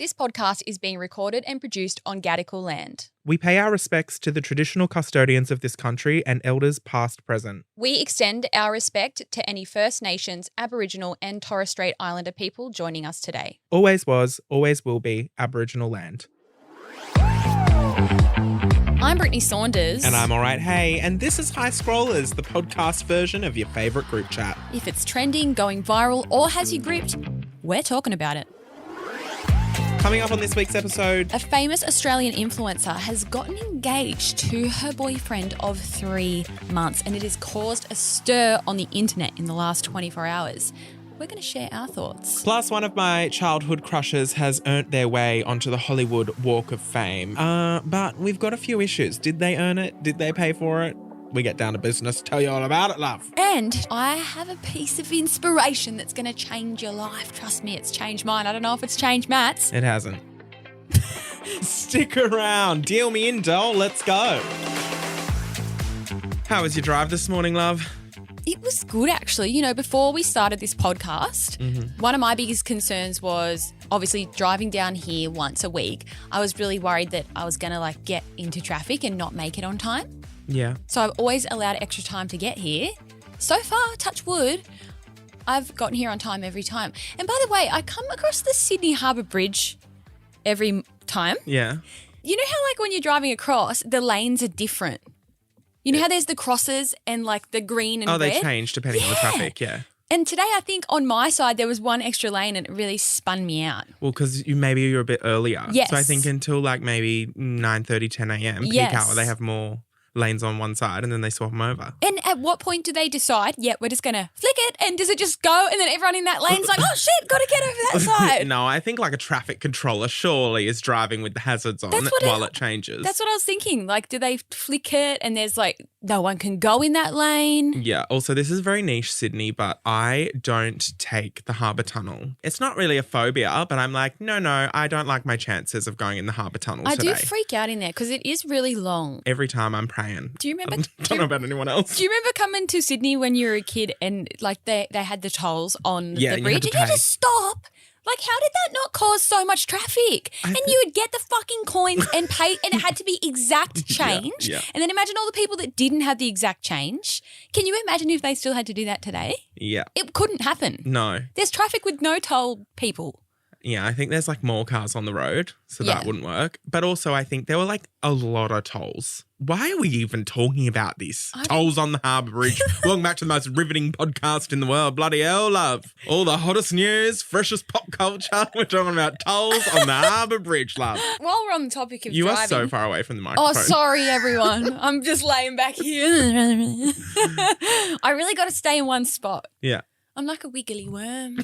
This podcast is being recorded and produced on Gadigal land. We pay our respects to the traditional custodians of this country and elders past, present. We extend our respect to any First Nations, Aboriginal and Torres Strait Islander people joining us today. Always was, always will be Aboriginal land. I'm Brittney Saunders. And I'm alright, hey, and this is High Scrollers, the podcast version of your favourite group chat. If it's trending, going viral or has you gripped, we're talking about it. Coming up on this week's episode, a famous Australian influencer has gotten engaged to her boyfriend of 3 months, and it has caused a stir on the internet in the last 24 hours. We're going to share our thoughts. Plus, one of my childhood crushes has earned their way onto the Hollywood Walk of Fame. But we've got a few issues. Did they earn it? Did they pay for it? We get down to business. Tell you all about it, love. And I have a piece of inspiration that's going to change your life. Trust me, it's changed mine. I don't know if it's changed Matt's. It hasn't. Stick around. Deal me in, doll. Let's go. How was your drive this morning, love? It was good, actually. You know, before we started this podcast, one of my biggest concerns was obviously driving down here once a week. I was really worried that I was going to get into traffic and not make it on time. Yeah. So I've always allowed extra time to get here. So far, touch wood, I've gotten here on time every time. And by the way, I come across the Sydney Harbour Bridge every time. Yeah. You know how when you're driving across, the lanes are different? You know how there's the crosses and the green and red? Oh, they change depending on the traffic, yeah. And today I think on my side there was one extra lane and it really spun me out. Well, because maybe you're a bit earlier. Yes. So I think until maybe 9:30, 10 a.m. peak hour, they have more lanes on one side and then they swap them over. And at what point do they decide, we're just going to flick it, and does it just go and then everyone in that lane's like, oh shit, got to get over that side? No, I think a traffic controller surely is driving with the hazards on while it changes. That's what I was thinking. Do they flick it and there's no one can go in that lane? Yeah. Also, this is very niche Sydney, but I don't take the Harbour Tunnel. It's not really a phobia, but I'm no, I don't like my chances of going in the Harbour Tunnel today. I do freak out in there because it is really long. Every time I'm praying. Do you remember? I don't know about anyone else. Do you remember coming to Sydney when you were a kid and they had the tolls on the bridge and you just stop? How did that not cause so much traffic? You would get the fucking coins and pay, and it had to be exact change. Yeah. And then imagine all the people that didn't have the exact change. Can you imagine if they still had to do that today? Yeah. It couldn't happen. No. There's traffic with no toll people. Yeah, I think there's more cars on the road, so that wouldn't work. But also I think there were a lot of tolls. Why are we even talking about this? Tolls on the Harbour Bridge. Welcome back to the most riveting podcast in the world. Bloody hell, love. All the hottest news, freshest pop culture. We're talking about tolls on the Harbour Bridge, love. While we're on the topic of driving. You are so far away from the microphone. Oh, sorry, everyone. I'm just laying back here. I really got to stay in one spot. Yeah. I'm like a wiggly worm.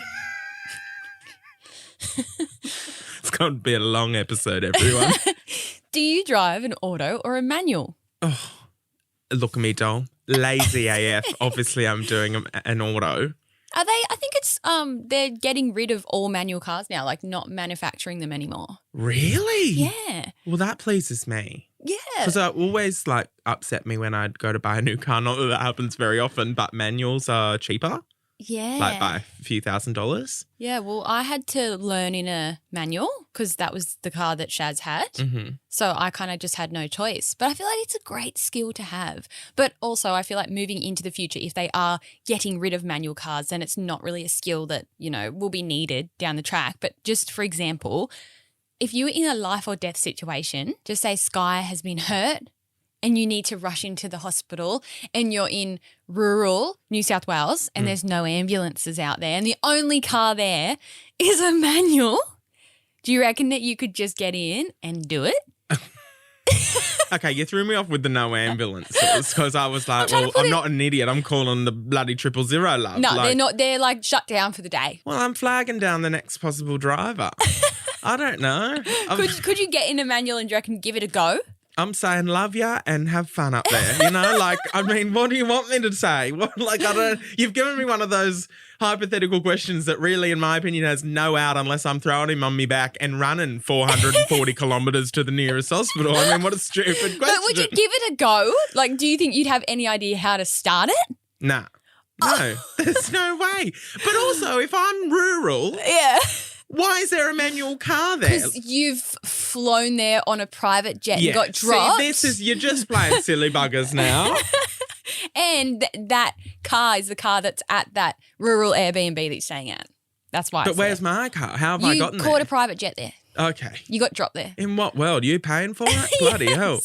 It's going to be a long episode, everyone. Do you drive an auto or a manual? Oh, look at me, doll. Lazy AF. Obviously, I'm doing an auto. Are they? I think it's they're getting rid of all manual cars now, not manufacturing them anymore. Really? Yeah. Well, that pleases me. Yeah. Because it always upset me when I'd go to buy a new car. Not that happens very often, but manuals are cheaper. Yeah. By a few $1,000s. Yeah, well, I had to learn in a manual because that was the car that Shaz had. Mm-hmm. So I kind of just had no choice. But I feel like it's a great skill to have. But also I feel like moving into the future, if they are getting rid of manual cars, then it's not really a skill that, will be needed down the track. But just for example, if you're in a life or death situation, just say Sky has been hurt, and you need to rush into the hospital and you're in rural New South Wales and there's no ambulances out there and the only car there is a manual, do you reckon that you could just get in and do it? Okay, you threw me off with the no ambulances because I was I'm not an idiot. I'm calling the bloody 000, love. No, they're not. They're shut down for the day. Well, I'm flagging down the next possible driver. I don't know. Could you get in a manual and do you reckon give it a go? I'm saying love ya and have fun up there, what do you want me to say? You've given me one of those hypothetical questions that really, in my opinion, has no out unless I'm throwing him on me back and running 440 kilometres to the nearest hospital. What a stupid question. But would you give it a go? Do you think you'd have any idea how to start it? Nah. No, there's no way. But also, if I'm rural, yeah, Why is there a manual car there? Because you've flown there on a private jet and got dropped. See, you're just playing silly buggers now. And that car is the car that's at that rural Airbnb that you're staying at. That's why. But where's my car? How have I gotten there? You caught a private jet there. Okay. You got dropped there. In what world? You paying for it? Bloody hell.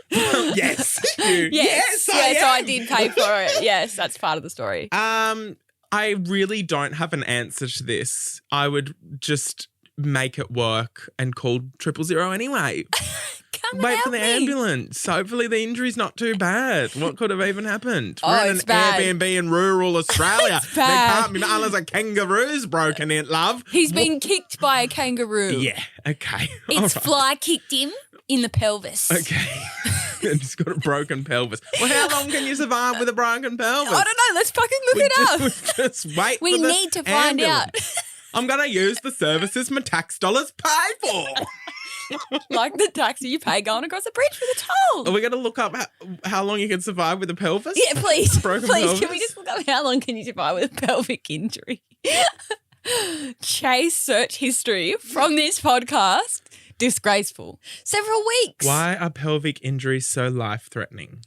Yes. Yes, I did pay for it. Yes, that's part of the story. I really don't have an answer to this. I would just make it work and call 000 anyway. Wait for the ambulance. Hopefully the injury's not too bad. What could have even happened? We're in an Airbnb in rural Australia. It's bad. There can't be unless a kangaroo's broken in, love. He's been kicked by a kangaroo. Yeah, okay. Its fly kicked him in the pelvis. Okay. And he's got a broken pelvis. Well, how long can you survive with a broken pelvis? I don't know. Let's fucking look it up. Just wait We for the need to find ambulance. out. I'm going to use the services my tax dollars pay for. Like the taxi you pay going across the bridge for the toll. Are we going to look up how long you can survive with a pelvis? Yeah, please. Broken Please, pelvis? can we just look up how long can you survive with a pelvic injury? Chae's search history from this podcast. Disgraceful. Several weeks. Why are pelvic injuries so life-threatening?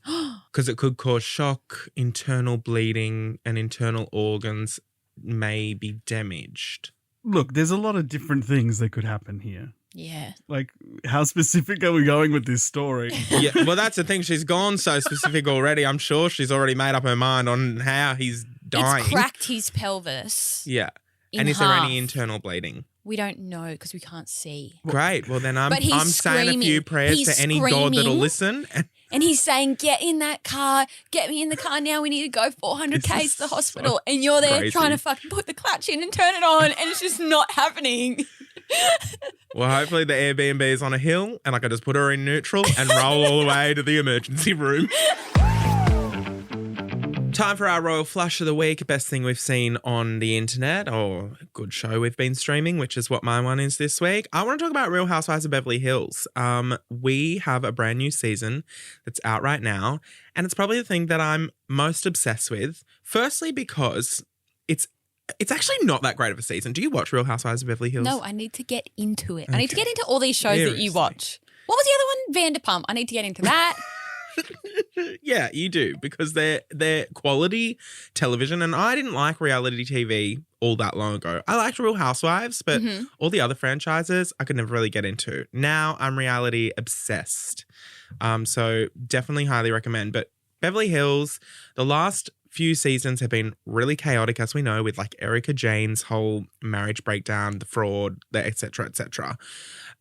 Because it could cause shock, internal bleeding, and internal organs may be damaged. Look, there's a lot of different things that could happen here. Yeah. Like, how specific are we going with this story? Yeah, well, that's the thing. She's gone so specific already. I'm sure she's already made up her mind on how he's dying. It's cracked his pelvis. Yeah. In And is there half. any internal bleeding? We don't know because we can't see. Great. Well, then I'm But he's saying a few screaming. prayers He's to any God that'll screaming. listen. And he's saying, get in that car. Get me in the car now. We need to go 400 This Ks is to the hospital. And you're there crazy. trying to fucking put the clutch in and turn it on. And it's just not happening. Well, hopefully the Airbnb is on a hill and I can just put her in neutral and roll all the way to the emergency room. Time for our Royal Flush of the Week. Best thing we've seen on the internet or a good show we've been streaming, which is what my one is this week. I want to talk about Real Housewives of Beverly Hills. We have a brand new season that's out right now, and it's probably the thing that I'm most obsessed with. Firstly, because it's actually not that great of a season. Do you watch Real Housewives of Beverly Hills? No, I need to get into it. I need to get into all these shows that you Seriously. watch. What was the other one? Vanderpump. I need to get into that. Yeah, you do, because they're quality television, and I didn't like reality TV all that long ago. I liked Real Housewives, but all the other franchises I could never really get into. Now I'm reality obsessed. So definitely highly recommend. But Beverly Hills, the last few seasons have been really chaotic, as we know, with like Erica Jane's whole marriage breakdown, the fraud, the et cetera, et cetera.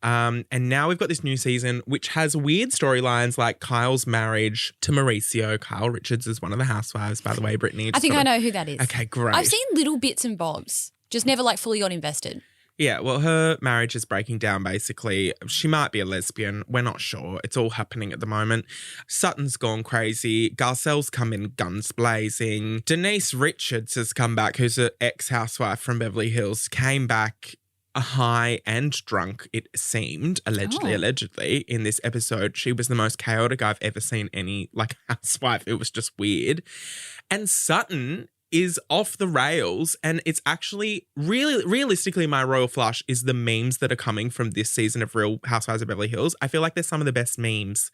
And now we've got this new season, which has weird storylines like Kyle's marriage to Mauricio. Kyle Richards is one of the housewives, by the way, Brittney. I think I know who that is. Okay, great. I've seen little bits and bobs, just never like fully got invested. Yeah, well, her marriage is breaking down, basically. She might be a lesbian. We're not sure. It's all happening at the moment. Sutton's gone crazy. Garcelle's come in guns blazing. Denise Richards has come back, who's an ex-housewife from Beverly Hills, came back high and drunk, it seemed, allegedly, in this episode. She was the most chaotic I've ever seen any, like, housewife. It was just weird. And Sutton is off the rails, and it's actually really, realistically, my royal flush is the memes that are coming from this season of Real Housewives of Beverly Hills. I feel like they're some of the best memes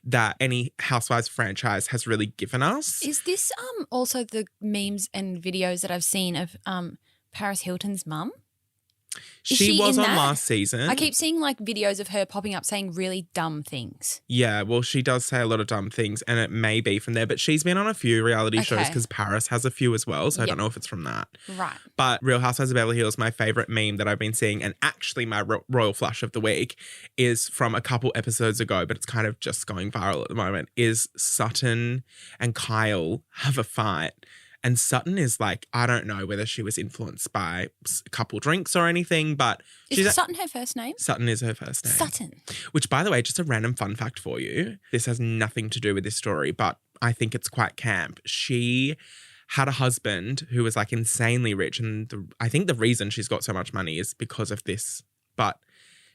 that any Housewives franchise has really given us. Is this also the memes and videos that I've seen of Paris Hilton's mum? She was on last season. I keep seeing like videos of her popping up saying really dumb things. Yeah, well, she does say a lot of dumb things, and it may be from there, but she's been on a few reality shows because Paris has a few as well, so I don't know if it's from that. Right. But Real Housewives of Beverly Hills, my favourite meme that I've been seeing, and actually my royal flush of the week, is from a couple episodes ago, but it's kind of just going viral at the moment, is Sutton and Kyle have a fight. And Sutton is like, I don't know whether she was influenced by a couple drinks or anything, but Is Sutton her first name? Sutton is her first name. Sutton. Which, by the way, just a random fun fact for you. This has nothing to do with this story, but I think it's quite camp. She had a husband who was like insanely rich, and I think the reason she's got so much money is because of this. But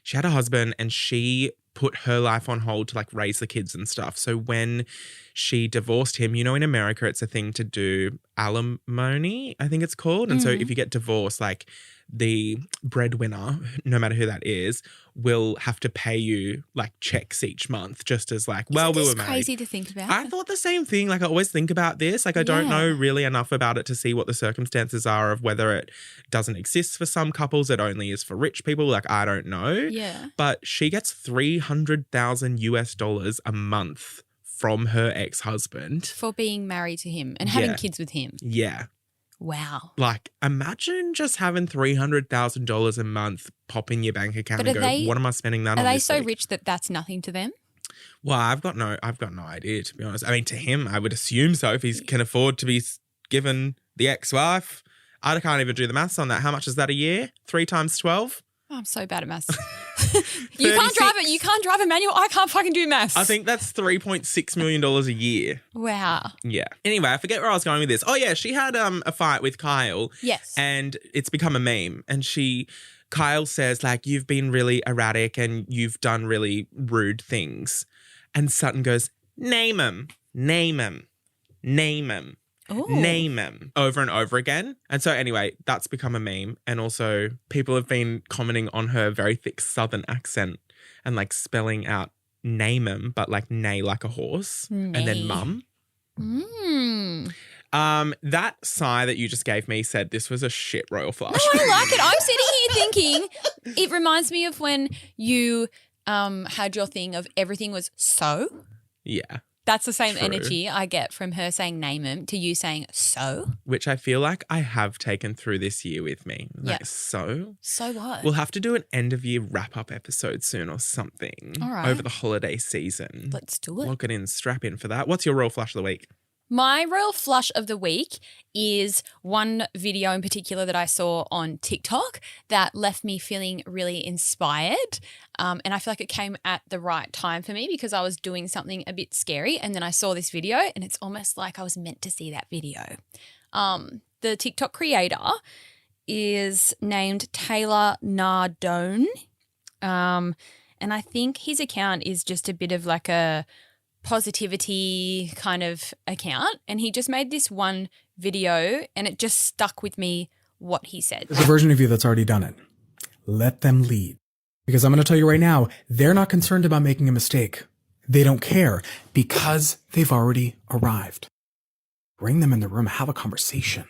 she had a husband, and she put her life on hold to like raise the kids and stuff. So when she divorced him, you know, in America, it's a thing to do alimony, I think it's called. And so if you get divorced, like the breadwinner, no matter who that is, will have to pay you like checks each month just as like, well, Isn't we this were married. crazy to think about? I thought the same thing. Like I always think about this. Like I don't know really enough about it to see what the circumstances are of whether it doesn't exist for some couples. It only is for rich people. Like I don't know. Yeah. But she gets $300,000 a month from her ex-husband. For being married to him and having kids with him. Yeah. Wow. Like, imagine just having $300,000 a month pop in your bank account and go, what am I spending that on? Are they this so week? rich that that's nothing to them? Well, I've got no idea, to be honest. I mean, to him, I would assume so if he can afford to be given the ex-wife. I can't even do the maths on that. How much is that a year? 3 times 12? Oh, I'm so bad at maths. You can't drive it. You can't drive a manual. I can't fucking do maths. I think that's $3.6 million a year. Wow. Yeah. Anyway, I forget where I was going with this. Oh, yeah. She had a fight with Kyle. Yes. And it's become a meme. And Kyle says, like, you've been really erratic and you've done really rude things. And Sutton goes, name him, name him, name him. Ooh. Name him over and over again. And so anyway, that's become a meme. And also people have been commenting on her very thick southern accent and like spelling out name him, but like neigh like a horse. Neigh. And then mum. That sigh that you just gave me said this was a shit royal flush. No, I like it. I'm sitting here thinking it reminds me of when you had your thing of everything was so. Yeah. That's the same True. energy I get from her saying name him to you saying so. Which I feel like I have taken through this year with me. Like, Yeah. so? So what? We'll have to do an end of year wrap up episode soon or something. All right. Over the holiday season. Let's do it. Lock it in, strap in for that. What's your royal flush of the week? My royal flush of the week is one video in particular that I saw on TikTok that left me feeling really inspired. And I feel like it came at the right time for me because I was doing something a bit scary and then I saw this video and it's almost like I was meant to see that video. The TikTok creator is named Taylor Nardone. And I think his account is just a bit of like a positivity kind of account, and he just made this one video and it just stuck with me what he said. There's a version of you that's already done it. Let them lead. Because I'm going to tell you right now, they're not concerned about making a mistake. They don't care because they've already arrived. Bring them in the room, have a conversation.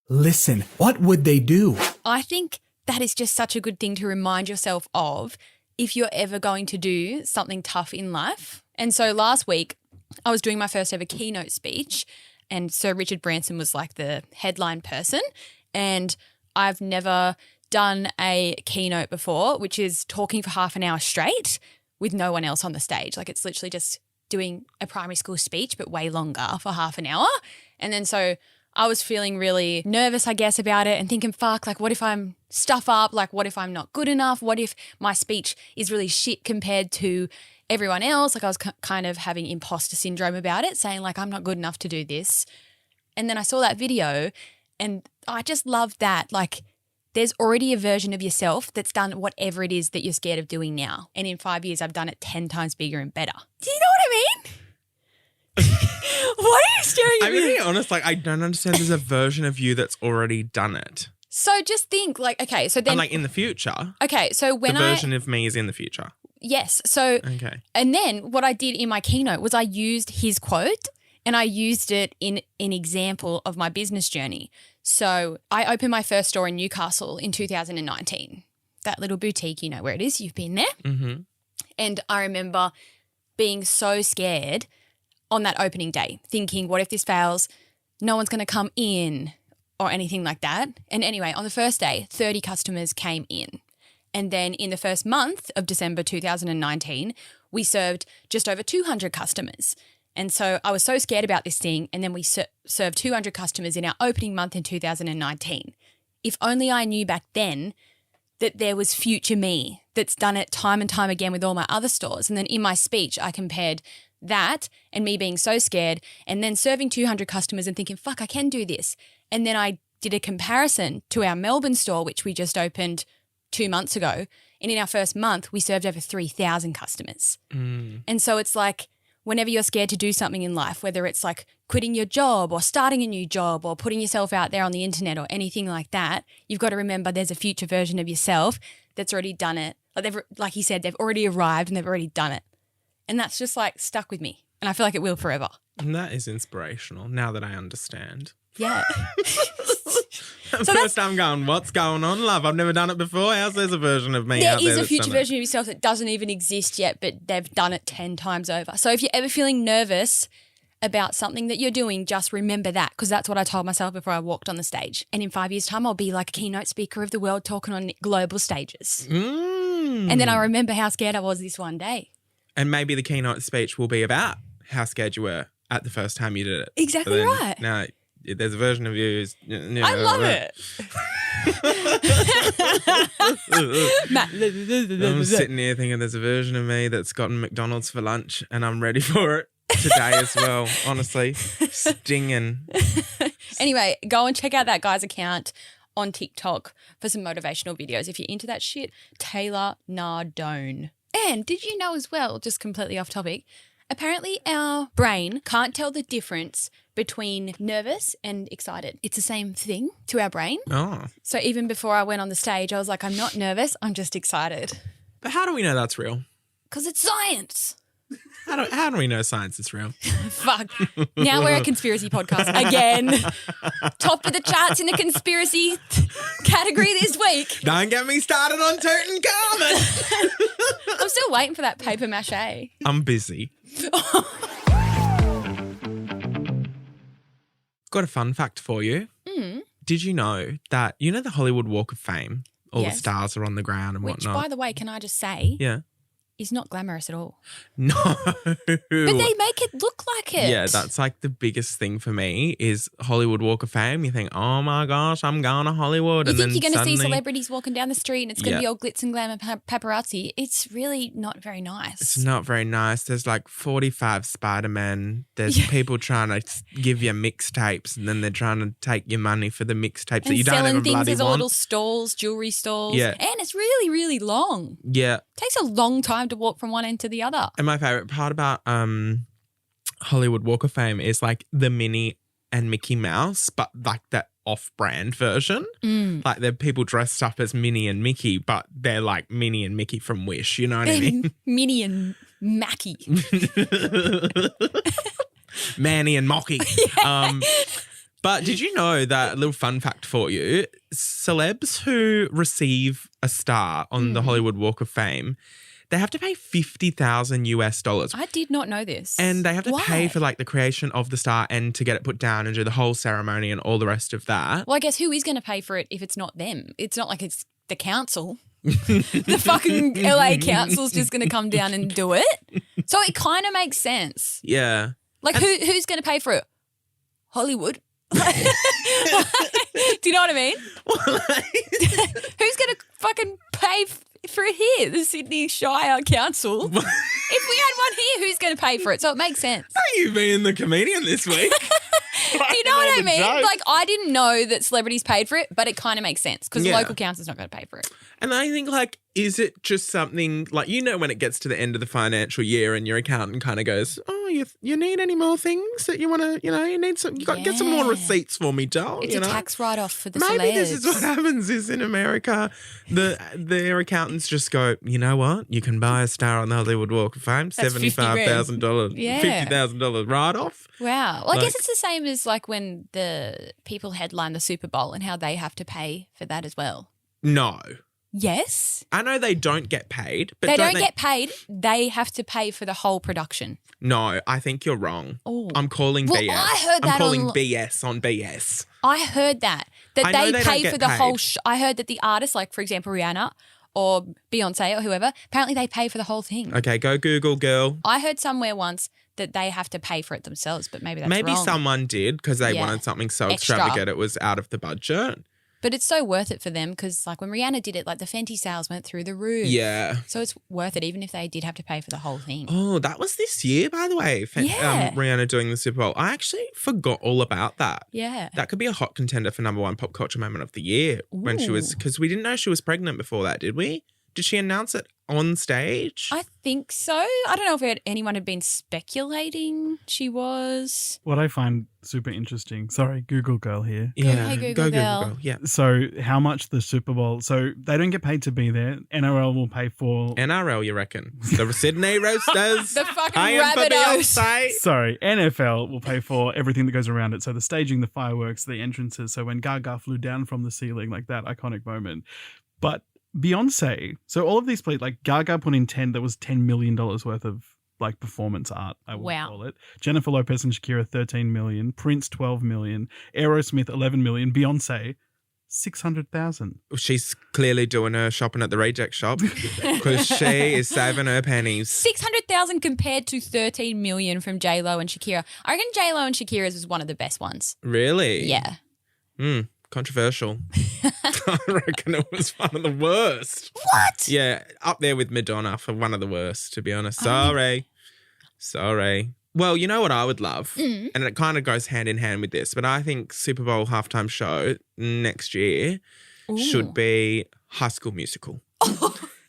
Listen, what would they do? I think that is just such a good thing to remind yourself of if you're ever going to do something tough in life. And so last week I was doing my first ever keynote speech and Sir Richard Branson was like the headline person, and I've never done a keynote before, which is talking for half an hour straight with no one else on the stage. Like it's literally just doing a primary school speech but way longer for half an hour. And then so I was feeling really nervous, I guess, about it and thinking, fuck, like what if I'm stuff up? Like what if I'm not good enough? What if my speech is really shit compared to everyone else? Like I was kind of having imposter syndrome about it, saying like I'm not good enough to do this. And then I saw that video and I just loved that. Like there's already a version of yourself that's done whatever it is that you're scared of doing now. And in 5 years, I've done it 10 times bigger and better. Do you know what I mean? Why are you staring at I'm me? being honest, like I don't understand there's a version of you that's already done it. So just think like, okay, so then. And like in the future. Okay, so when the version of me is in the future. Yes. So. Okay. And then what I did in my keynote was I used his quote and I used it in an example of my business journey. So I opened my first store in Newcastle in 2019. That little boutique, you know where it is. You've been there. Mm-hmm. And I remember being so scared on that opening day, thinking, what if this fails? No one's going to come in or anything like that. And anyway, on the first day, 30 customers came in. And then in the first month of December 2019, we served just over 200 customers. And so I was so scared about this thing. And then we served 200 customers in our opening month in 2019. If only I knew back then that there was future me that's done it time and time again with all my other stores. And then in my speech, I compared that and me being so scared and then serving 200 customers and thinking, fuck, I can do this. And then I did a comparison to our Melbourne store, which we just opened 2 months ago. And in our first month, we served over 3,000 customers. And so it's like, whenever you're scared to do something in life, whether it's like quitting your job or starting a new job or putting yourself out there on the internet or anything like that, you've got to remember there's a future version of yourself that's already done it. Like he said, they've already arrived and they've already done it. And that's just like stuck with me. And I feel like it will forever. And that is inspirational now that I understand. Yeah. First I'm going, what's going on, love? I've never done it before. How's there's a version of me there out there? There is a future version of yourself that doesn't even exist yet, but they've done it 10 times over. So if you're ever feeling nervous about something that you're doing, just remember that, because that's what I told myself before I walked on the stage. And in 5 years' time, I'll be like a keynote speaker of the world talking on global stages. And then I remember how scared I was this one day. And maybe the keynote speech will be about how scared you were at the first time you did it. Exactly right. Now, there's a version of you who's... I love it. I'm sitting here thinking there's a version of me that's gotten McDonald's for lunch and I'm ready for it today as well, honestly. Stinging. Anyway, go and check out that guy's account on TikTok for some motivational videos if you're into that shit. Taylor Nardone. And did you know as well, just completely off topic, apparently our brain can't tell the difference between nervous and excited. It's the same thing to our brain. Oh. So even before I went on the stage, I was like, I'm not nervous, I'm just excited. But how do we know that's real? Because it's science. How do we know science is real? Fuck. Now we're a conspiracy podcast again. Top of the charts in the conspiracy category this week. Don't get me started on Tutankhamun. I'm still waiting for that paper mache. I'm busy. Got a fun fact for you. Did you know that, the Hollywood Walk of Fame? All the stars are on the ground and Which, whatnot. by the way, can I just say, is not glamorous at all. No. But they make it look like it. Yeah, that's like the biggest thing for me is Hollywood Walk of Fame. You think, oh my gosh, I'm going to Hollywood. You and think then you're going to see suddenly- celebrities walking down the street and it's going to be all glitz and glam and paparazzi. It's really not very nice. It's not very nice. There's like 45 Spider-Men. There's people trying to give you mixtapes and then they're trying to take your money for the mixtapes that you don't even selling things bloody as want. little stalls, jewelry stalls. Yeah. And it's really, really long. Yeah. Takes a long time to walk from one end to the other. And my favourite part about Hollywood Walk of Fame is like the Minnie and Mickey Mouse, but like that off-brand version. Like they're people dressed up as Minnie and Mickey, but they're like Minnie and Mickey from Wish, you know what I mean? Minnie and Mackie. Manny and Mocky. But did you know that, a little fun fact for you, celebs who receive a star on the Hollywood Walk of Fame, they have to pay $50,000 US. I did not know this. And they have to Why? pay for like the creation of the star and to get it put down and do the whole ceremony and all the rest of that. Well, I guess who is going to pay for it if it's not them? It's not like it's the council. The fucking LA council's just going to come down and do it. So it kind of makes sense. Yeah. Like who's going to pay for it? Hollywood. Do you know what I mean? Who's going to fucking pay for it here? The Sydney Shire Council. If we had one here, who's going to pay for it? So it makes sense. Are you being the comedian this week? Do you know what I mean? Like, I didn't know that celebrities paid for it, but it kind of makes sense because the local council's not going to pay for it. And I think, like, is it just something, like, when it gets to the end of the financial year and your accountant kind of goes, oh, you need any more things that you want to, you need some, get some more receipts for me, doll. It's a tax write-off for the Maybe celebs. this is what happens is in America, their accountants just go, you know what? You can buy a star on the Hollywood Walk of Fame, That's $75,000, Yeah. $50,000 write-off. Wow. Well, I Like- guess it's the same as like when the people headline the Super Bowl and how they have to pay for that as well. No. Yes. I know they don't get paid, but They don't get paid. They have to pay for the whole production. No, I think you're wrong. Oh. I'm calling Well, BS. I heard that I'm calling on- BS on BS. I heard that I know they they pay don't for get the whole paid. I heard that the artists, like for example Rihanna or Beyonce or whoever, apparently they pay for the whole thing. Okay, go Google, girl. I heard somewhere once that they have to pay for it themselves, but maybe that's Maybe wrong. someone did because they Yeah. wanted something so Extra. extravagant it was out of the budget. But it's so worth it for them because like when Rihanna did it, like the Fenty sales went through the roof. Yeah. So it's worth it even if they did have to pay for the whole thing. Oh, that was this year, by the way. Yeah. Rihanna doing the Super Bowl. I actually forgot all about that. Yeah. That could be a hot contender for #1 pop culture moment of the year when she was, Ooh. because we didn't know she was pregnant before that, did we? Did she announce it on stage? I think so. I don't know if anyone had been speculating she was. What I find super interesting, sorry, Google girl here. Yeah, Hey, Google girl. Yeah. So how much the Super Bowl, so they don't get paid to be there. NRL will pay for. NRL, you reckon? The Sydney Roosters. The fucking paying for Rabbitohs. Beyonce. Sorry, NFL will pay for everything that goes around it. So the staging, the fireworks, the entrances. So when Gaga flew down from the ceiling, like that iconic moment. But Beyonce, so all of these plays, like Gaga put in that was $10 million worth of like performance art, I would call it. Jennifer Lopez and Shakira, 13 million. Prince, 12 million. Aerosmith, 11 million. Beyonce, 600,000. She's clearly doing her shopping at the reject shop because she is saving her pennies. 600,000 compared to 13 million from J-Lo and Shakira. I reckon J-Lo and Shakira's was one of the best ones. Really? Yeah. Controversial. I reckon it was one of the worst. What? Yeah, up there with Madonna for one of the worst, to be honest. Sorry. Well, you know what I would love? And it kind of goes hand in hand with this, but I think Super Bowl halftime show next year should be High School Musical.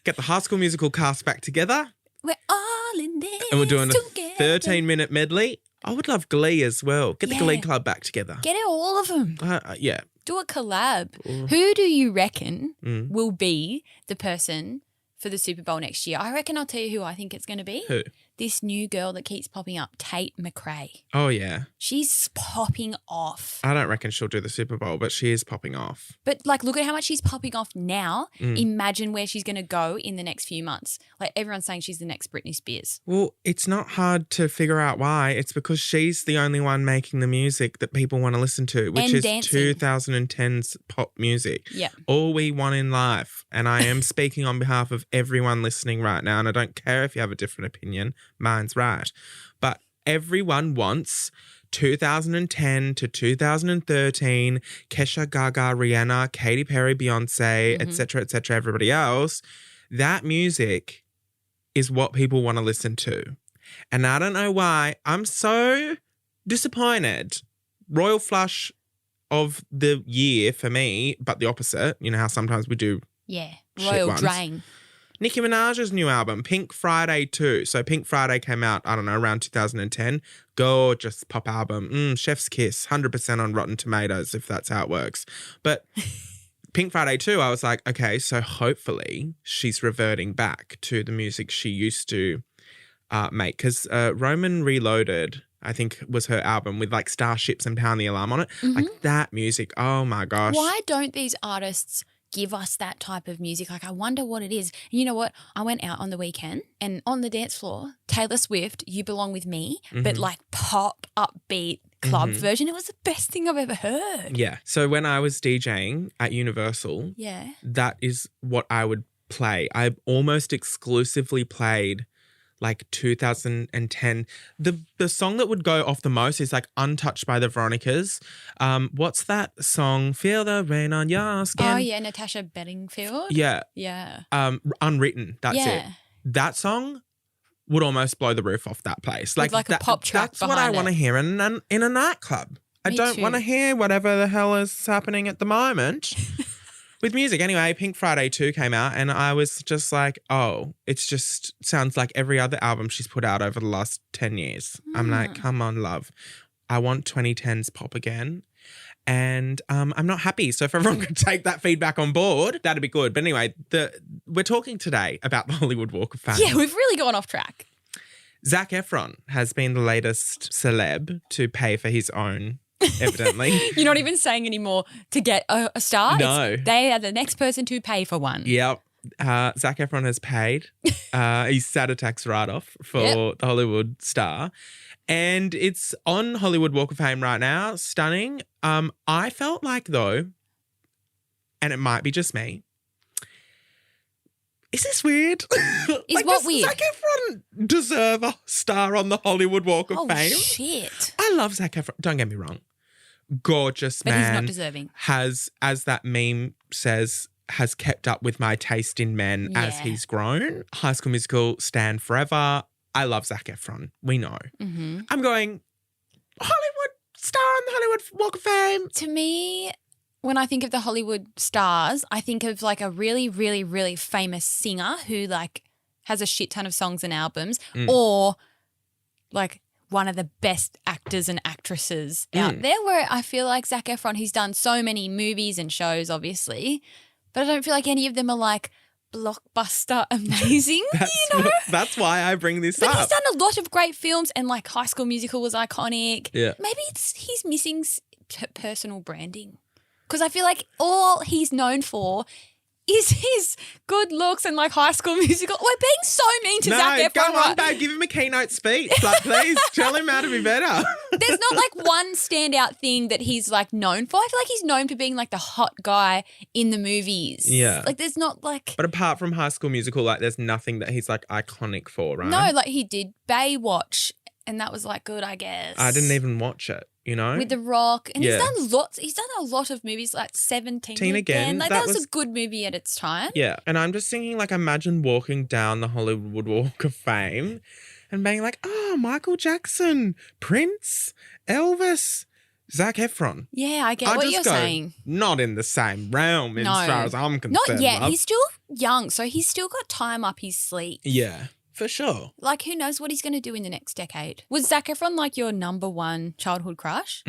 Get the High School Musical cast back together. We're all in this And we're doing a together. 13-minute medley. I would love Glee as well. Get the Glee Club back together. Get it, all of them. Yeah. Do a collab. Who do you reckon will be the person for the Super Bowl next year? I reckon I'll tell you who I think it's going to be. Who? This new girl that keeps popping up, Tate McRae. Oh, yeah. She's popping off. I don't reckon she'll do the Super Bowl, but she is popping off. But, like, look at how much she's popping off now. Imagine where she's going to go in the next few months. Like, everyone's saying she's the next Britney Spears. Well, it's not hard to figure out why. It's because she's the only one making the music that people want to listen to, which And is dancing. 2010's pop music. Yeah. All we want in life. And I am speaking on behalf of everyone listening right now, and I don't care if you have a different opinion. Mine's right. But everyone wants 2010 to 2013, Kesha, Gaga, Rihanna, Katy Perry, Beyonce, etc., everybody else. That music is what people want to listen to. And I don't know why. I'm so disappointed. Royal flush of the year for me, but the opposite. You know how sometimes we do Yeah. shit Royal ones. Drain. Nicki Minaj's new album, Pink Friday 2. So Pink Friday came out, I don't know, around 2010. Gorgeous pop album. Chef's kiss, 100% on Rotten Tomatoes if that's how it works. But Pink Friday 2, I was like, okay, so hopefully she's reverting back to the music she used to make. Because Roman Reloaded, I think, was her album with like Starships and Pound the Alarm on it. Like that music, oh my gosh. Why don't these artists give us that type of music? Like, I wonder what it is. And you know what? I went out on the weekend and on the dance floor, Taylor Swift, You Belong With Me, but like pop, upbeat club version. It was the best thing I've ever heard. Yeah. So when I was DJing at Universal, Yeah. that is what I would play. I almost exclusively played like 2010. The song that would go off the most is like Untouched by the Veronicas. What's that song? Feel the rain on your skin. Oh, yeah. Natasha Bedingfield. Yeah. Yeah. Unwritten. That's it. Yeah. That song would almost blow the roof off that place. With like a pop track That's what I behind want to it. hear in a nightclub. I Me don't too. want to hear whatever the hell is happening at the moment. With music. Anyway, Pink Friday 2 came out and I was just like, oh, it's just sounds like every other album she's put out over the last 10 years. I'm like, come on, love. I want 2010s pop again. And I'm not happy. So if everyone could take that feedback on board, that'd be good. But anyway, we're talking today about the Hollywood Walk of Fame. Yeah, we've really gone off track. Zac Efron has been the latest celeb to pay for his own, evidently. You're not even saying anymore to get a star. No. They are the next person to pay for one. Yep. Zac Efron has paid his SATA tax write-off for the Hollywood star. And it's on Hollywood Walk of Fame right now. Stunning. I felt like, though, and it might be just me, is this weird? Is what weird? Zac Efron deserve a star on the Hollywood Walk of Oh, Fame? shit. I love Zac Efron. Don't get me wrong. Gorgeous But man. he's not deserving. Has, as that meme says, has kept up with my taste in men as Yeah. he's grown. High School Musical, stand forever. I love Zac Efron. We know. Mm-hmm. I'm going, Hollywood star on the Hollywood Walk of Fame. To me, when I think of the Hollywood stars, I think of like a really, really, really famous singer who like has a shit ton of songs and albums, or like one of the best actors and actresses out there, where I feel like Zac Efron, he's done so many movies and shows obviously, but I don't feel like any of them are like blockbuster amazing, That's why I bring this but up. he's done a lot of great films, and like High School Musical was iconic. Yeah. Maybe he's missing personal branding, because I feel like all he's known for is his good looks and like High School Musical. We're being so mean to Zac Efron. Go on, babe. Give him a keynote speech. Like, please tell him how to be better. There's not like one standout thing that he's like known for. I feel like he's known for being like the hot guy in the movies. Yeah. Like there's not like. But apart from High School Musical, like there's nothing that he's like iconic for, right? No, like he did Baywatch, and that was like good, I guess. I didn't even watch it, you know? With The Rock. And Yeah. he's done a lot of movies, like 17 Teen Again. Like That that was was- a good movie at its time. Yeah. And I'm just thinking, like, imagine walking down the Hollywood Walk of Fame and being like, oh, Michael Jackson, Prince, Elvis, Zac Efron. Yeah, I get I what just you're go, saying. not in the same realm No. as far as I'm concerned. Not yet. love. He's still young, so he's still got time up his sleeve. Yeah, for sure. Like, who knows what he's going to do in the next decade? Was Zac Efron like your number one childhood crush?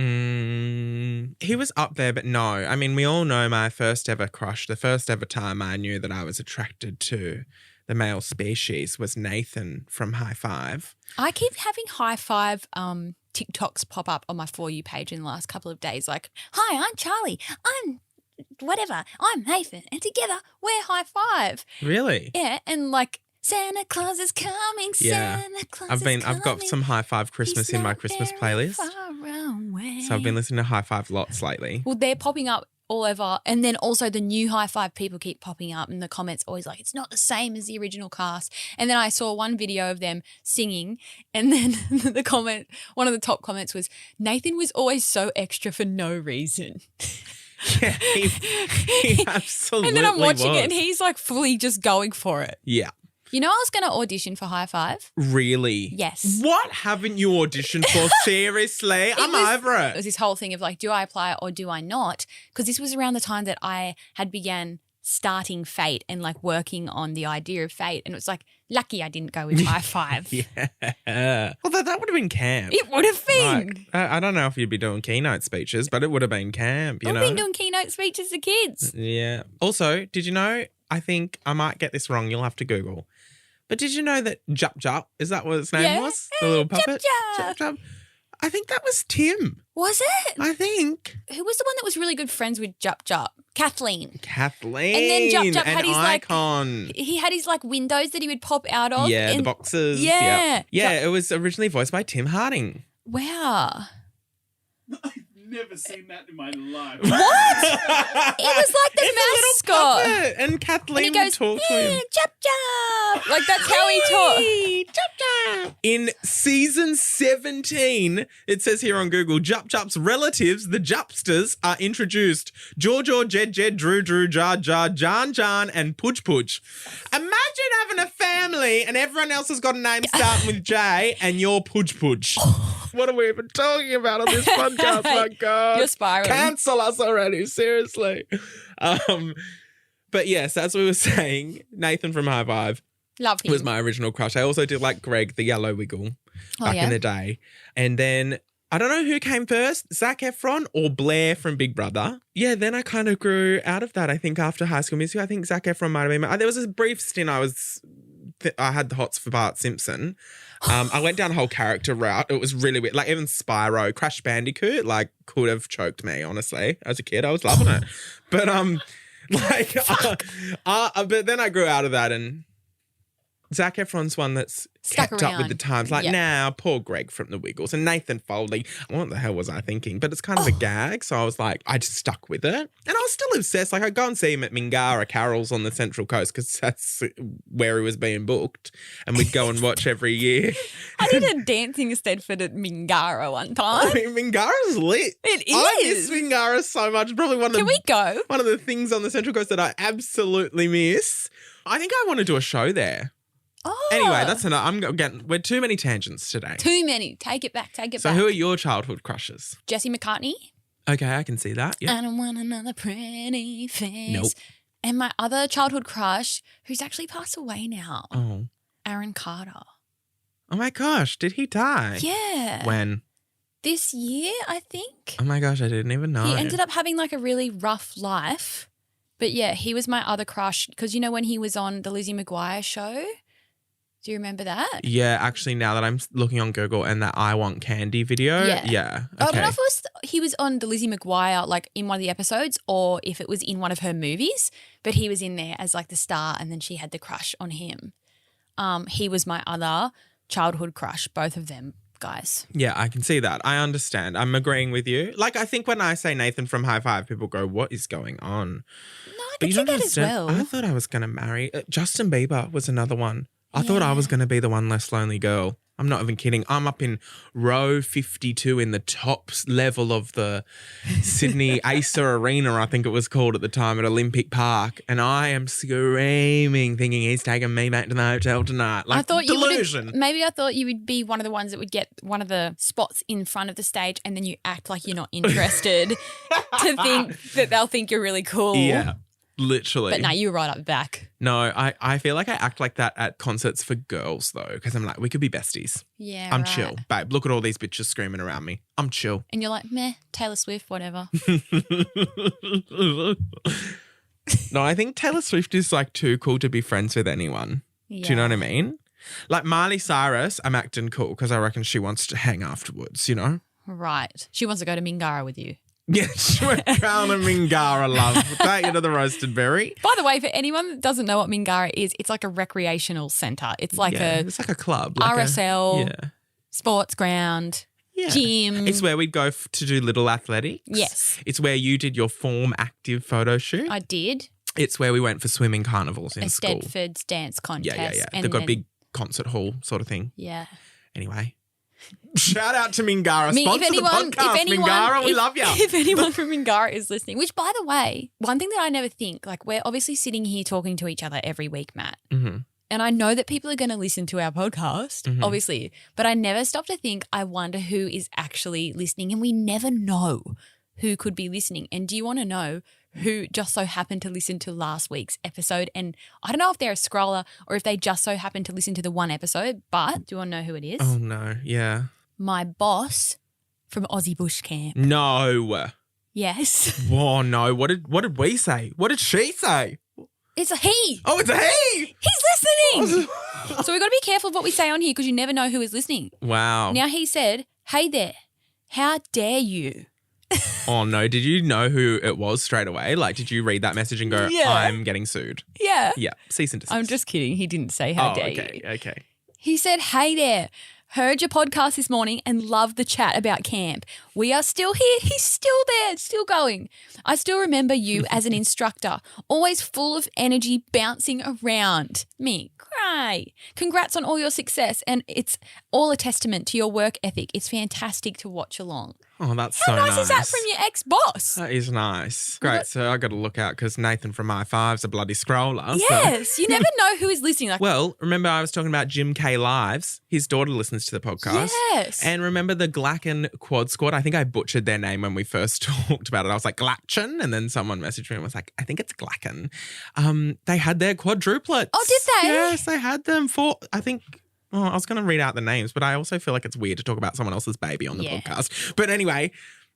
He was up there, but no. I mean, we all know my first ever crush. The first ever time I knew that I was attracted to the male species was Nathan from High Five. I keep having high five TikToks pop up on my For You page in the last couple of days. Like, hi, I'm Charlie. I'm whatever. I'm Nathan. And together we're high five. Really? Yeah. And like, Santa Claus is coming. Yeah. Santa Claus I've got some High Five Christmas in my Christmas playlist. So I've been listening to High Five lots lately. Well, they're popping up all over. And then also the new High Five people keep popping up, and the comments always like, it's not the same as the original cast. And then I saw one video of them singing, and then one of the top comments was, Nathan was always so extra for no reason. Yeah, he absolutely And then I'm watching was. it and he's like fully just going for it. Yeah. You know, I was going to audition for High Five. Really? Yes. What haven't you auditioned for? Seriously? I'm over It it. was this whole thing of like, do I apply or do I not? Because this was around the time that I had began starting Fate and like working on the idea of Fate. And it was like, lucky I didn't go with High Five. Yeah. Well, that would have been camp. It would have been. Like, I don't know if you'd be doing keynote speeches, but it would have been camp, you I've know? been doing keynote speeches to kids. Yeah. Also, did you know, I think I might get this wrong, you'll have to Google, but did you know that Jup Jup, is that what its name Yeah. was? The little puppet? Jup. Jup. I think that was Tim. Was it? I think. Who was the one that was really good friends with Jup Jup? Kathleen. Kathleen. And then Jup Jup an had his icon. he had his like windows that he would pop out of. Yeah, the and- boxes. Yeah. Yeah, it was originally voiced by Tim Harding. Wow. I've never seen that in my life. What? It was like the It's a mascot. little puppet, and And Kathleen he goes, would talk to him. Jup Jup. Like that's how he talked. Hey, Jup Jup. In season 17, it says here on Google, Jup Jup's relatives, the Jupsters, are introduced. George, Jed, Drew, Jar, Jan, and Pudge. Imagine having a family and everyone else has got a name starting with J and you're Pudge. What are we even talking about on this podcast? My God. You're spiraling. Cancel us already, seriously. But yes, as we were saying, Nathan from High Five Love him. was my original crush. I also did like Greg, the yellow wiggle, back in the day. And then I don't know who came first, Zac Efron or Blair from Big Brother. Yeah, then I kind of grew out of that, I think, after High School Musical. I think Zac Efron might have been there was a brief stint I had the hots for Bart Simpson. I went down a whole character route. It was really weird. Like even Spyro, Crash Bandicoot, like could have choked me, honestly. As a kid, I was loving it. But but then I grew out of that, and Zac Efron's one that's Stuck kept up with around. the times. Like, Yeah. now, poor Greg from The Wiggles and Nathan Foley. What the hell was I thinking? But it's kind of a gag. So I was like, I just stuck with it. And I was still obsessed. Like, I'd go and see him at Mingara Carols on the Central Coast because that's where he was being booked. And we'd go and watch every year. I did a dancing Stedford at Mingara one I time. mean, Mingara's lit. It I miss is. Mingara so much. Probably Can we go? one of the things on the Central Coast that I absolutely miss. I think I want to do a show there. Oh. Anyway, that's enough. We're too many tangents today. Too many. Take it back. So who are your childhood crushes? Jesse McCartney. Okay, I can see that. Yeah. I don't want another pretty face. Nope. And my other childhood crush, who's actually passed away now, Oh. Aaron Carter. Oh my gosh, did he die? Yeah. When? This year, I think. Oh my gosh, I didn't even know. He ended up having like a really rough life. But yeah, he was my other crush because you know when he was on the Lizzie McGuire show? Do you remember that? Yeah, actually, now that I'm looking on Google and that I Want Candy video. Yeah. I don't Okay. know if he was on the Lizzie McGuire like in one of the episodes or if it was in one of her movies, but he was in there as like the star and then she had the crush on him. He was my other childhood crush, both of them guys. Yeah, I can see that. I understand. I'm agreeing with you. Like, I think when I say Nathan from High Five, people go, what is going on? No, I But can you see don't that as understand. well. I thought I was going to marry. Justin Bieber was another one. I thought I was going to be the one less lonely girl. I'm not even kidding. I'm up in row 52 in the top level of the Sydney Acer Arena, I think it was called at the time, at Olympic Park. And I am screaming, thinking he's taking me back to the hotel tonight. Like, I thought delusion. maybe I thought you would be one of the ones that would get one of the spots in front of the stage and then you act like you're not interested to think that they'll think you're really cool. Yeah, literally. But no, you were right up the back. No, I feel like I act like that at concerts for girls, though, because I'm like, we could be besties. Yeah, I'm right. chill. Babe, look at all these bitches screaming around me. I'm chill. And you're like, meh, Taylor Swift, whatever. No, I think Taylor Swift is like too cool to be friends with anyone. Yeah. Do you know what I mean? Like Miley Cyrus, I'm acting cool because I reckon she wants to hang afterwards, you know? Right. She wants to go to Mingara with you. Yeah, she went down to Mingara, love. Take you to the roasted berry. By the way, for anyone that doesn't know what Mingara is, it's like a recreational centre. It's like It's like a club. Like RSL, sports ground, gym. It's where we'd go to do little athletics. Yes. It's where you did your form active photo shoot. I did. It's where we went for swimming carnivals in A school. Stedford's dance contest. Yeah. And They've got a then- big concert hall sort of thing. Yeah. Anyway. Shout out to Mingara. Sponsor the podcast, Mingara. We love you. If anyone from Mingara is listening, which by the way, one thing that I never think, like we're obviously sitting here talking to each other every week, Matt. Mm-hmm. And I know that people are going to listen to our podcast, obviously, but I never stop to think, I wonder who is actually listening. And we never know who could be listening. And do you want to know who just so happened to listen to last week's episode? And I don't know if they're a scroller or if they just so happened to listen to the one episode, but do you want to know who it is? Oh, no. Yeah. My boss from Aussie Bush Camp. No. Yes. Oh, no. What did we say? What did she say? It's a he. Oh, it's a he. He's listening. So we've got to be careful of what we say on here because you never know who is listening. Wow. Now he said, hey there, how dare you? Oh, no. Did you know who it was straight away? Like, did you read that message and go, Yeah. I'm getting sued? Yeah. Yeah. Cease and desist. I'm just kidding. He didn't say how dare you. Okay. He said, hey there, heard your podcast this morning and loved the chat about camp. We are still here. He's still there, still going. I still remember you as an instructor, always full of energy, bouncing around. Me, cry. Congrats on all your success, and it's all a testament to your work ethic. It's fantastic to watch along. Oh, that's How so nice is that from your ex-boss? That is nice. Great. So I got to look out because Nathan from I5's a bloody scroller. so- Yes, you never know who is listening. Like, Well, remember I was talking about Jim K Lives. His daughter listens to the podcast. yes. And remember the Glacken Quad Squad? I think I butchered their name when we first talked about it. I was like, Glachen. And then someone messaged me and was like, I think it's Glacken. They had their quadruplets. Oh, did they? Yes, they had them for, I think... Oh, I was going to read out the names, but I also feel like it's weird to talk about someone else's baby on the podcast. But anyway,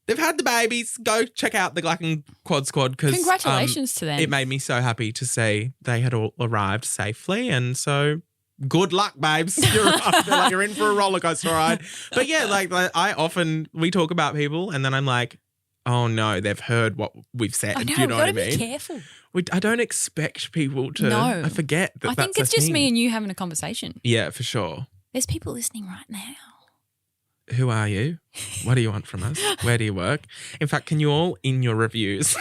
they've had the babies. Go check out the Glacken Quad Squad because Congratulations to them. It made me so happy to see they had all arrived safely, and so good luck, babes. I feel like you're in for a roller coaster ride. But yeah, like we talk about people, and then I'm like, oh no, they've heard what we've said. I know, Do you know we've what got I to mean? be careful. I don't expect people to. No. I forget that. I think that's it's a just thing. me and you having a conversation. Yeah, for sure. There's people listening right now. Who are you? What do you want from us? Where do you work? In fact, can you all in your reviews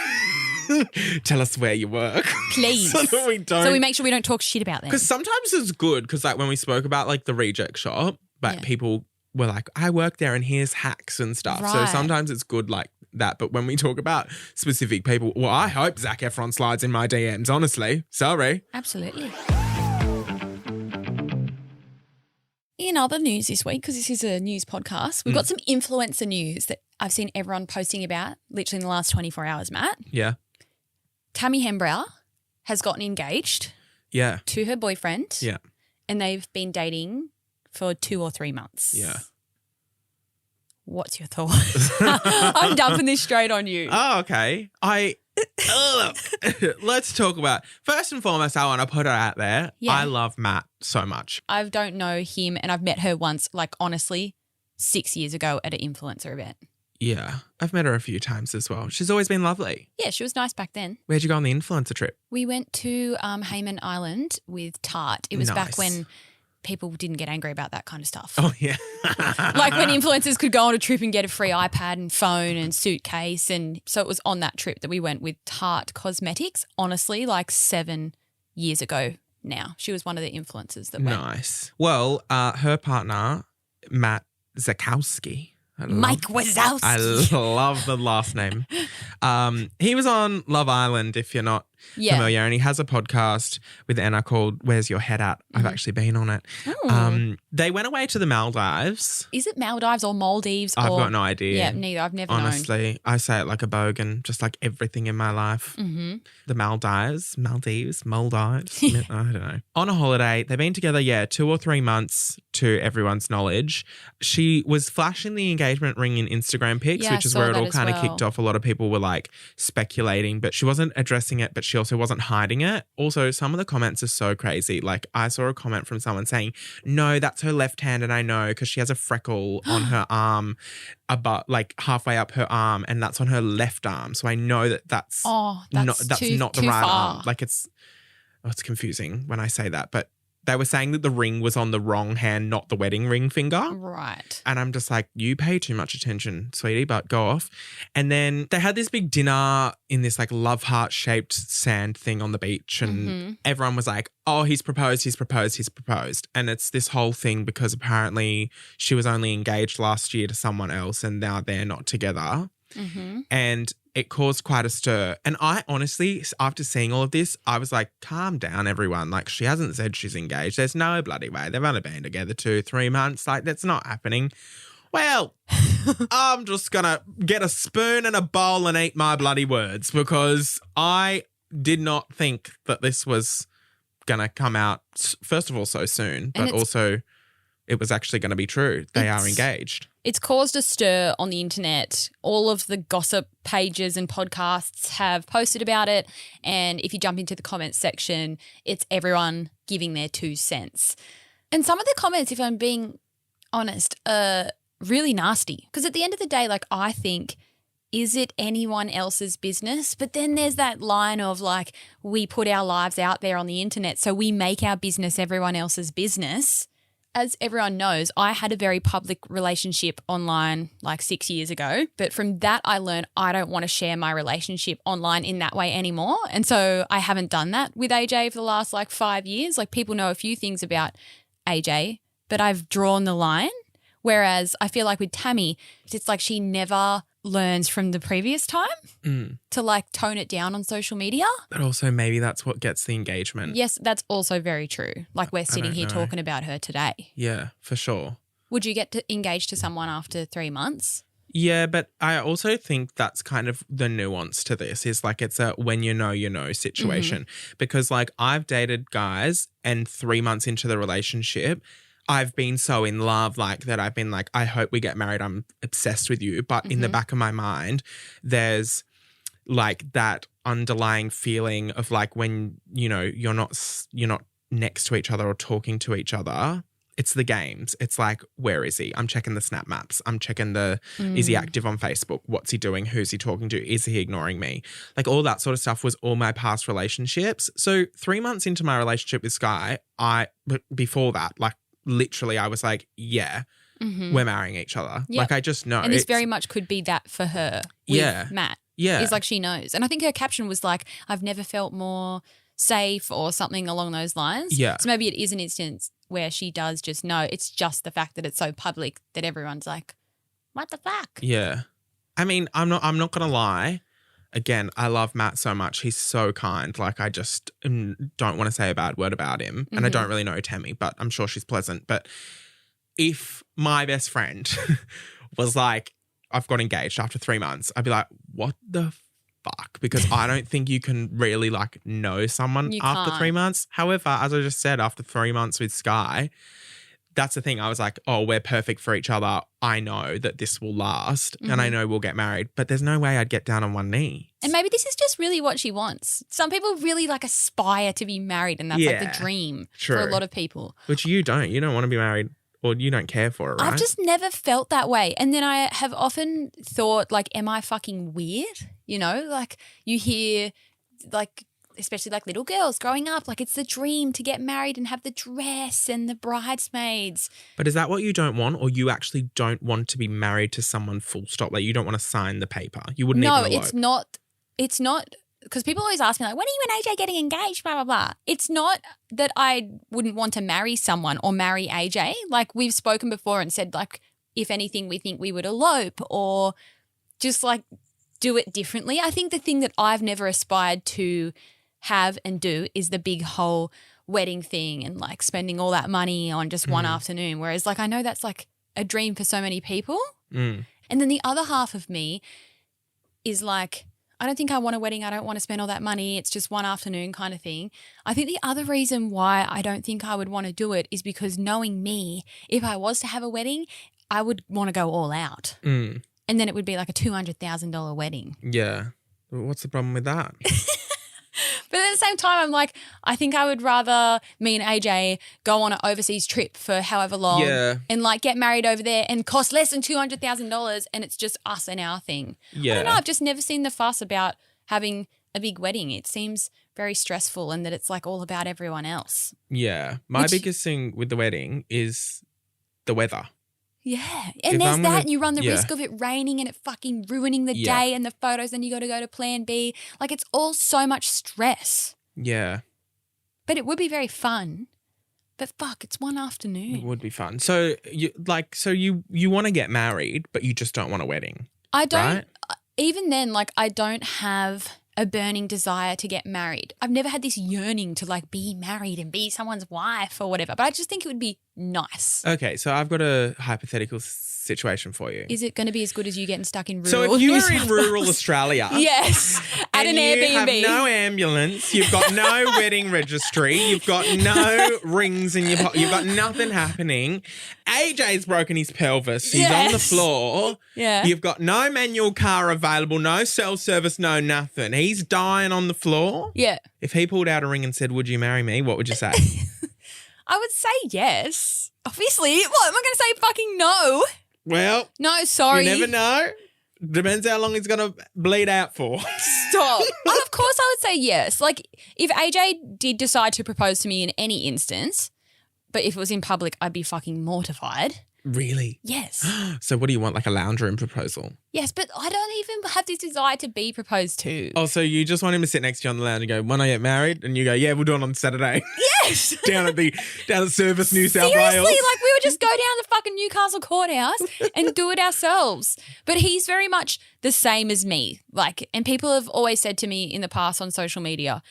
tell us where you work? Please. so that we don't. So we make sure we don't talk shit about them. Because sometimes it's good because like when we spoke about like the reject shop, but Yeah. people were like, I work there and here's hacks and stuff. So Right. sometimes it's good like that. But when we talk about specific people, well, I hope Zac Efron slides in my DMs, honestly. Sorry. Absolutely. In other news this week, because this is a news podcast, we've got some influencer news that I've seen everyone posting about literally in the last 24 hours, Matt. Yeah. Tammy Hembrow has gotten engaged to her boyfriend. Yeah. And they've been dating for 2 or 3 months. Yeah. What's your thoughts? I'm dumping this straight on you. Oh, okay. Let's talk about, first and foremost, I want to put it out there. Yeah. I love Matt so much. I don't know him, and I've met her once, like honestly, 6 years ago at an influencer event. Yeah. I've met her a few times as well. She's always been lovely. Yeah, she was nice back then. Where'd you go on the influencer trip? We went to Hayman Island with Tart. It was back when people didn't get angry about that kind of stuff. Oh, yeah. Like when influencers could go on a trip and get a free iPad and phone and suitcase. And so it was on that trip that we went with Tarte Cosmetics, honestly, like 7 years ago now. She was one of the influencers that went. Nice. Well, her partner, Matt Zakowski. Mike Wazowski. I love the last name. He was on Love Island, if you're not familiar, and he has a podcast with Anna called Where's Your Head At? I've actually been on it. They went away to the Maldives. Is it Maldives or Maldives? I've got no idea. Yeah, neither. I've never known. Honestly, I say it like a bogan, just like everything in my life. Mm-hmm. The Maldives. I don't know. On a holiday. They've been together, 2 or 3 months to everyone's knowledge. She was flashing the engagement ring in Instagram pics, which is where it all kind of kicked off. A lot of people were like speculating, but she wasn't addressing it, but she also wasn't hiding it. Also, some of the comments are so crazy. Like I saw a comment from someone saying, no, that's her left hand and I know because she has a freckle on her arm, about like halfway up her arm, and that's on her left arm. So I know that's not the right arm. Like it's confusing when I say that, but they were saying that the ring was on the wrong hand, not the wedding ring finger. Right. And I'm just like, you pay too much attention, sweetie, but go off. And then they had this big dinner in this like love heart shaped sand thing on the beach. And everyone was like, oh, he's proposed. And it's this whole thing because apparently she was only engaged last year to someone else and now they're not together. Mm-hmm. And it caused quite a stir. And I honestly, after seeing all of this, I was like, calm down, everyone. Like, she hasn't said she's engaged. There's no bloody way. They've only been together 2-3 months. Like, that's not happening. Well, I'm just going to get a spoon and a bowl and eat my bloody words because I did not think that this was going to come out, first of all, so soon, but also it was actually going to be true. They are engaged. It's caused a stir on the internet. All of the gossip pages and podcasts have posted about it. And if you jump into the comments section, it's everyone giving their 2 cents. And some of the comments, if I'm being honest, are really nasty. Because at the end of the day, like I think, is it anyone else's business? But then there's that line of like, we put our lives out there on the internet, so we make our business everyone else's business. As everyone knows, I had a very public relationship online like 6 years ago. But from that, I learned I don't want to share my relationship online in that way anymore. And so I haven't done that with AJ for the last like 5 years. Like people know a few things about AJ, but I've drawn the line. Whereas I feel like with Tammy, it's like she never learns from the previous time to like tone it down on social media. But also maybe that's what gets the engagement. Yes, that's also very true. Like we're sitting here talking about her today. Yeah, for sure. Would you get engaged to someone after 3 months? Yeah, but I also think that's kind of the nuance to this is like it's a when you know situation. Because like I've dated guys and 3 months into the relationship, I've been so in love like that I've been like, I hope we get married. I'm obsessed with you. But in the back of my mind, there's like that underlying feeling of like when, you know, you're not next to each other or talking to each other. It's the games. It's like, where is he? I'm checking the snap maps. I'm checking is he active on Facebook? What's he doing? Who's he talking to? Is he ignoring me? Like all that sort of stuff was all my past relationships. So 3 months into my relationship with Sky, before that, like, literally, I was like, yeah, we're marrying each other. Yep. Like, I just know. And this very much could be that for her with Matt. Yeah. It's like she knows. And I think her caption was like, I've never felt more safe or something along those lines. Yeah. So maybe it is an instance where she does just know. It's just the fact that it's so public that everyone's like, what the fuck? Yeah. I mean, I'm not going to lie. Again, I love Matt so much. He's so kind. Like, I just don't want to say a bad word about him. And I don't really know Tammy, but I'm sure she's pleasant. But if my best friend was like, I've got engaged after 3 months, I'd be like, what the fuck? Because I don't think you can really like know someone after 3 months. However, as I just said, after 3 months with Sky, that's the thing. I was like, oh, we're perfect for each other. I know that this will last and I know we'll get married, but there's no way I'd get down on one knee. And maybe this is just really what she wants. Some people really like aspire to be married and that's like the dream for a lot of people. Which you don't. You don't want to be married or you don't care for it, right? I've just never felt that way. And then I have often thought like, am I fucking weird? You know, like you hear like especially like little girls growing up, like it's the dream to get married and have the dress and the bridesmaids. But is that what you don't want, or you actually don't want to be married to someone full stop? Like you don't want to sign the paper? You wouldn't even elope. It's not because people always ask me like, when are you and AJ getting engaged, blah, blah, blah. It's not that I wouldn't want to marry someone or marry AJ. Like we've spoken before and said like, if anything, we think we would elope or just like do it differently. I think the thing that I've never aspired to have and do is the big whole wedding thing and like spending all that money on just one afternoon. Whereas like I know that's like a dream for so many people. And then the other half of me is like, I don't think I want a wedding. I don't want to spend all that money. It's just one afternoon kind of thing. I think the other reason why I don't think I would want to do it is because knowing me, if I was to have a wedding, I would want to go all out. And then it would be like a $200,000 wedding. Yeah. What's the problem with that? But at the same time, I'm like, I think I would rather me and AJ go on an overseas trip for however long and like get married over there and cost less than $200,000 and it's just us and our thing. Yeah. I don't know. I've just never seen the fuss about having a big wedding. It seems very stressful and that it's like all about everyone else. Yeah. My biggest thing with the wedding is the weather. Yeah. And there's that and you run the risk of it raining and it fucking ruining the day and the photos and you got to go to plan B. Like it's all so much stress. Yeah. But it would be very fun. But fuck, it's one afternoon. It would be fun. So you want to get married, but you just don't want a wedding. I don't. Right? Even then, like I don't have a burning desire to get married. I've never had this yearning to like be married and be someone's wife or whatever, but I just think it would be nice. Okay, so I've got a hypothetical situation for you. Is it going to be as good as you getting stuck in rural So if you New are in South rural Wales? Australia. Yes, at an Airbnb. You have no ambulance, you've got no wedding registry, you've got no rings in your pocket, you've got nothing happening. AJ's broken his pelvis, he's on the floor. Yeah. You've got no manual car available, no self-service, no nothing. He's dying on the floor. Yeah. If he pulled out a ring and said, would you marry me, what would you say? I would say yes. Obviously. What, am I going to say fucking no? Well, no, sorry. You never know. Depends how long he's going to bleed out for. Stop. Of course I would say yes. Like if AJ did decide to propose to me in any instance, but if it was in public, I'd be fucking mortified. Really? Yes. So what do you want, like a lounge room proposal? Yes, but I don't even have this desire to be proposed to. Oh, so you just want him to sit next to you on the lounge and go, when I get married? And you go, yeah, we'll do it on Saturday. Yes. down at Service New South Seriously, Wales. like we would just go down to fucking Newcastle Courthouse and do it ourselves. But he's very much the same as me. Like, and people have always said to me in the past on social media,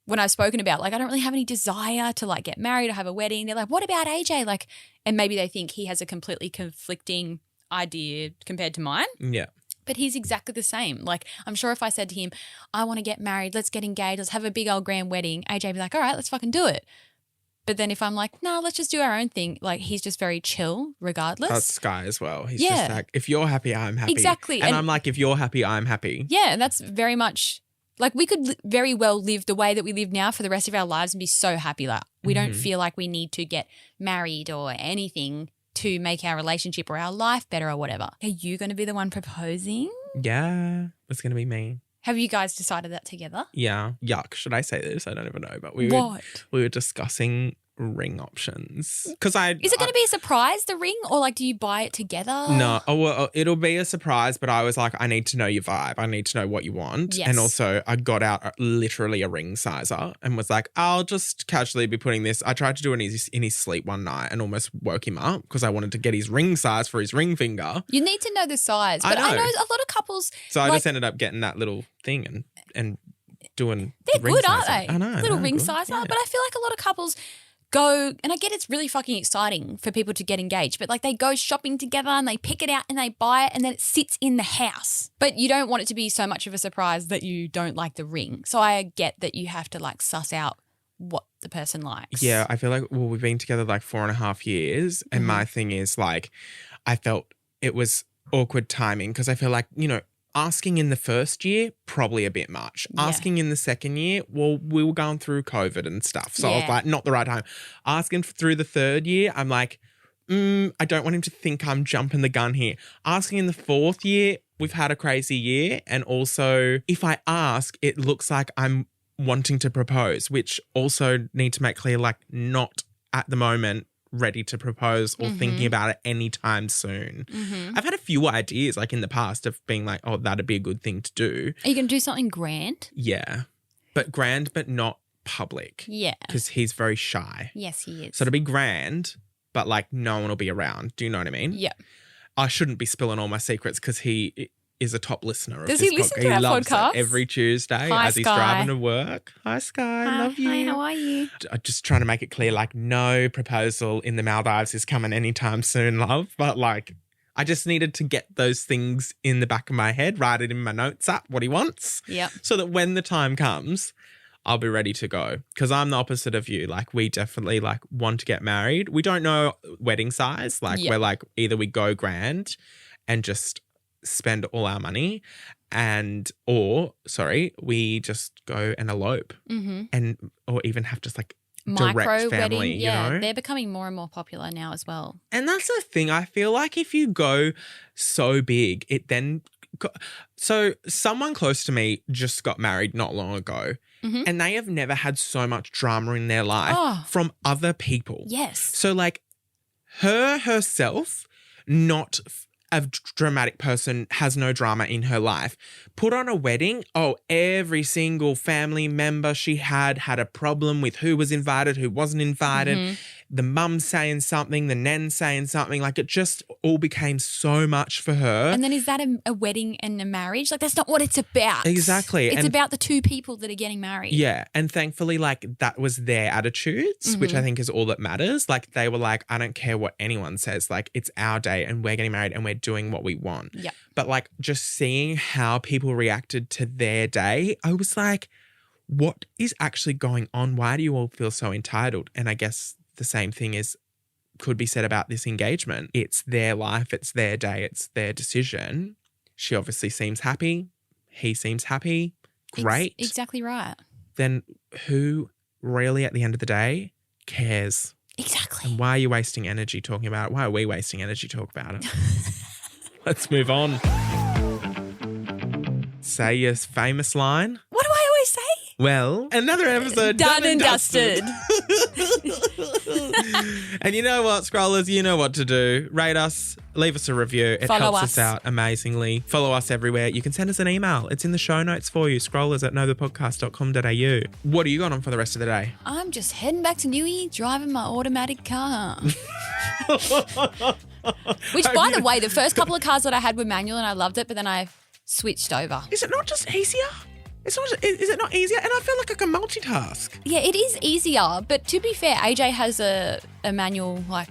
when I've spoken about, like, I don't really have any desire to, like, get married or have a wedding. They're like, what about AJ? Like, and maybe they think he has a completely conflicting idea compared to mine. Yeah. But he's exactly the same. Like, I'm sure if I said to him, I want to get married, let's get engaged, let's have a big old grand wedding, AJ would be like, all right, let's fucking do it. But then if I'm like, no, let's just do our own thing, like, he's just very chill regardless. That's Sky as well. He's just like, if you're happy, I'm happy. Exactly. And I'm like, if you're happy, I'm happy. Yeah, and that's very much... Like we could very well live the way that we live now for the rest of our lives and be so happy. Like we don't feel like we need to get married or anything to make our relationship or our life better or whatever. Are you going to be the one proposing? Yeah, it's going to be me. Have you guys decided that together? Yeah. Yuck. Should I say this? I don't even know. But we were discussing ring options. Is it going to be a surprise, the ring, or like do you buy it together? No. Oh, well, it'll be a surprise, but I was like, I need to know your vibe. I need to know what you want. Yes. And also I got out literally a ring sizer and was like, I'll just casually be putting this. I tried to do it in his sleep one night and almost woke him up because I wanted to get his ring size for his ring finger. You need to know the size. But I know a lot of couples. So I just ended up getting that little thing and doing They're the ring good, sizer. aren't they? I know. Little ring good. sizer. Yeah. But I feel like a lot of couples go, and I get it's really fucking exciting for people to get engaged, but like they go shopping together and they pick it out and they buy it and then it sits in the house. But you don't want it to be so much of a surprise that you don't like the ring. So I get that you have to like suss out what the person likes. Yeah, I feel like, well, we've been together like 4.5 years and my thing is like, I felt it was awkward timing because I feel like, you know, asking in the first year, probably a bit much. Yeah. Asking in the second year, well, we were going through COVID and stuff. So I was like, not the right time. Asking through the third year, I'm like, I don't want him to think I'm jumping the gun here. Asking in the fourth year, we've had a crazy year. And also, if I ask, it looks like I'm wanting to propose, which also need to make clear, like, not at the moment ready to propose or thinking about it anytime soon. I've had a few ideas like in the past of being like, oh, that'd be a good thing to do. Are you going to do something grand? Yeah. But grand, but not public. Yeah. Because he's very shy. Yes, he is. So it'll be grand, but like no one will be around. Do you know what I mean? Yeah. I shouldn't be spilling all my secrets because he is a top listener of Does this he listen podcast. to our He loves podcast? it every Tuesday Hi, as he's Sky. driving to work. Hi, Sky. Love you. Hi, how are you? Just trying to make it clear, like, no proposal in the Maldives is coming anytime soon, love. But, like, I just needed to get those things in the back of my head, write it in my notes up, what he wants. Yep. So that when the time comes, I'll be ready to go. Because I'm the opposite of you. Like, we definitely, like, want to get married. We don't know wedding size. Like, we're like, either we go grand and just spend all our money we just go and elope and or even have just like direct micro family, wedding. Yeah, you know? they're becoming more and more popular now as well. And that's the thing. I feel like if you go so big, it then so someone close to me just got married not long ago and they have never had so much drama in their life from other people. Yes. So like herself, not a dramatic person, has no drama in her life. Put on a wedding, every single family member she had a problem with who was invited, who wasn't invited. The mum saying something, the nan saying something. Like it just all became so much for her. And then is that a wedding and a marriage? Like that's not what it's about. Exactly. It's about the two people that are getting married. Yeah. And thankfully, like that was their attitudes, which I think is all that matters. Like they were like, I don't care what anyone says. Like it's our day and we're getting married and we're doing what we want. Yeah. But like just seeing how people reacted to their day, I was like, what is actually going on? Why do you all feel so entitled? And I guess the same thing could be said about this engagement. It's their life, it's their day, it's their decision. She obviously seems happy. He seems happy. Great. Exactly right. Then who really at the end of the day cares? Exactly. And why are you wasting energy talking about it? Why are we wasting energy talking about it? Let's move on. Say your famous line. What do I always say? Well, another episode Done and dusted. And you know what, scrollers? You know what to do. Rate us, leave us a review. It helps us out amazingly. Follow us everywhere. You can send us an email. It's in the show notes for you. scrollers@knowthepodcast.com.au. What are you got on for the rest of the day? I'm just heading back to Newey, driving my automatic car. Which, by the way, the first couple of cars that I had were manual and I loved it, but then I switched over. Is it not just easier? Is it not easier? And I feel like I can multitask. Yeah, it is easier. But to be fair, AJ has a manual like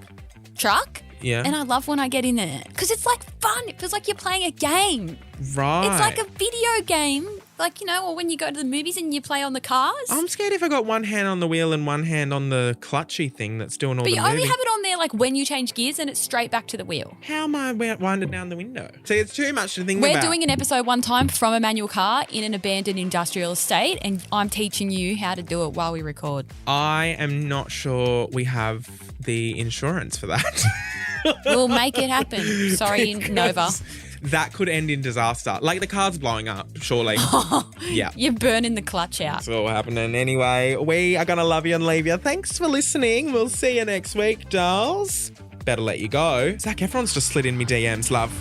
truck. Yeah. And I love when I get in there because it's like fun. It feels like you're playing a game. Right. It's like a video game. Like, you know, or when you go to the movies and you play on the cars. I'm scared if I got one hand on the wheel and one hand on the clutchy thing that's doing all the moving. But you only have it on there like when you change gears and it's straight back to the wheel. How am I winding down the window? See, it's too much to think about. We're doing an episode one time from a manual car in an abandoned industrial estate and I'm teaching you how to do it while we record. I am not sure we have the insurance for that. We'll make it happen. Sorry, Nova. That could end in disaster. Like the car's blowing up, surely. Yeah. You're burning the clutch out. It's all happening. Anyway, we are going to love you and leave you. Thanks for listening. We'll see you next week, dolls. Better let you go. Zac Efron's just slid in me DMs, love.